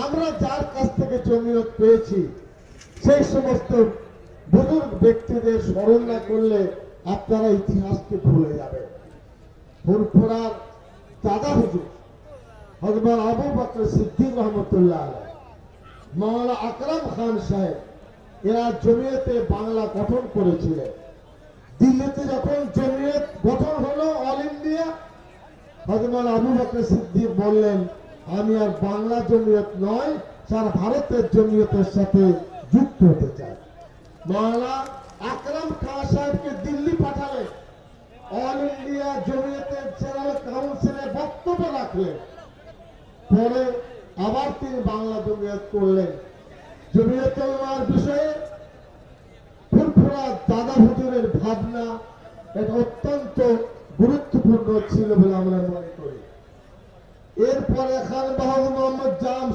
আমরা যার কাছ থেকে জমিয়ত পেয়েছি সেই সমস্ত বুজুর্গ ব্যক্তিদের স্মরণ না করলে আপনারা ইতিহাসকে ভুলে যাবেন। ফুরফুরার দাদা হুজুর হযরত আবু বকর সিদ্দিক রহমতুল্লাহ আলাইহি, মাওলানা আকরাম খান সাহেব, এরা জমিয়তে বাংলা গঠন করেছিলেন। দিল্লিতে যখন জমিয়ত গঠন হলো অল ইন্ডিয়া, হযরত আবু বকর সিদ্দিক বললেন, আমি আর বাংলা জমিয়ত নয়, সারা ভারতের জমিয়তের সাথে যুক্ত হতে চাই। মাওলানা আকরাম খান সাহেবকে দিল্লি পাঠালেন, অল ইন্ডিয়া জমিয়তের জেনারেল কাউন্সিলে বক্তব্য রাখলেন। পরে আবার তিনি বাংলা জমিয়ত করলেন। জমিয়ত উলামার বিষয়ে ফুরফুরা দাদা হুজুরের ভাবনা এটা অত্যন্ত গুরুত্বপূর্ণ ছিল বলে আমরা মনে করি। এরপরে খান বাহাদুর মোহাম্মদ জাম